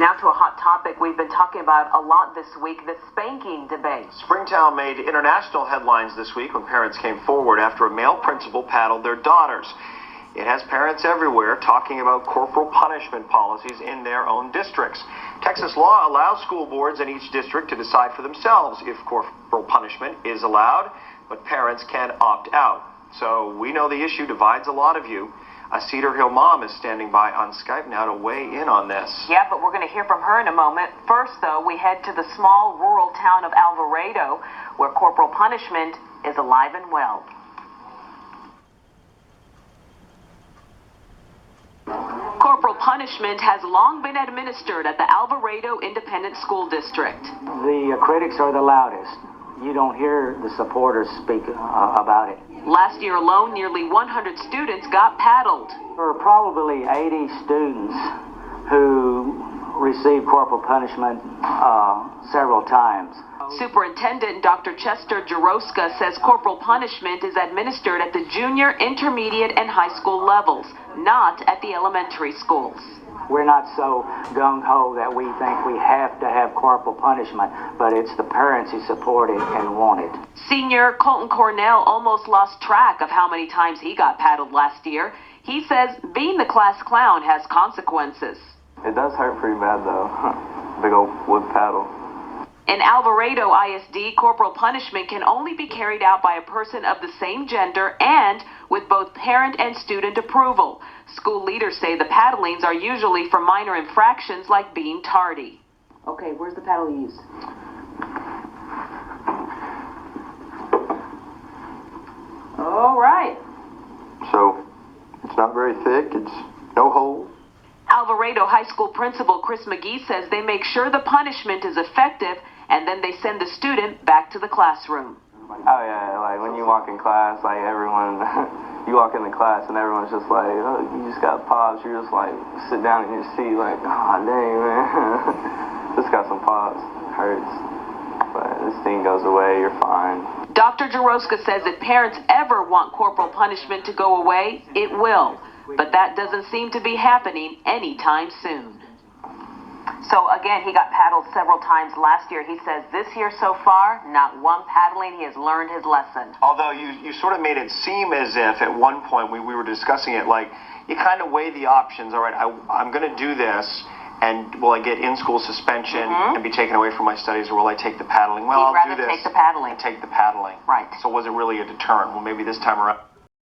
now to a hot topic we've been talking about a lot this week, the spanking debate. Springtown made international headlines this week when parents came forward after a male principal paddled their daughters. It has parents everywhere talking about corporal punishment policies in their own districts. Texas law allows school boards in each district to decide for themselves if corporal punishment is allowed, but parents can opt out. So we know the issue divides a lot of you. A Cedar Hill mom is standing by on Skype now to weigh in on this. Yeah, but we're going to hear from her in a moment. First, though, we head to the small rural town of Alvarado, where corporal punishment is alive and well. Corporal punishment has long been administered at the Alvarado Independent School District. The critics are the loudest. You don't hear the supporters speak about it. Last year alone, nearly 100 students got paddled. There are probably 80 students who received corporal punishment several times. Superintendent Dr. Chester Jaroska says corporal punishment is administered at the junior, intermediate, and high school levels, not at the elementary schools. We're not so gung-ho that we think we have to have corporal punishment, but it's the parents who support it and want it. Senior Colton Cornell almost lost track of how many times he got paddled last year. He says being the class clown has consequences. It does hurt pretty bad, though. Big old wood paddle. In Alvarado ISD, corporal punishment can only be carried out by a person of the same gender and with both parent and student approval. School leaders say the paddlings are usually for minor infractions like being tardy. Okay, where's the paddle used? All right. So, it's not very thick, it's no hole. Alvarado High School Principal Chris McGee says they make sure the punishment is effective and then they send the student back to the classroom. Oh yeah, like when you walk in class, like everyone, you walk in the class and everyone's just like, oh, you just got pops. You're just like, sit down in your seat like, oh dang man, just got some pops, hurts. But this thing goes away, you're fine. Dr. Jaroska says if parents ever want corporal punishment to go away, it will. But that doesn't seem to be happening anytime soon. So again, he got paddled several times last year. He says this year so far, not one paddling. He has learned his lesson. Although you sort of made it seem as if at one point we were discussing it, like you kind of weigh the options. All right, I'm going to do this, and will I get in-school suspension and be taken away from my studies, or will I take the paddling? Well, He'd I'll do rather this. take the paddling. Take the paddling. Right. So was it really a deterrent? Well, maybe this time around.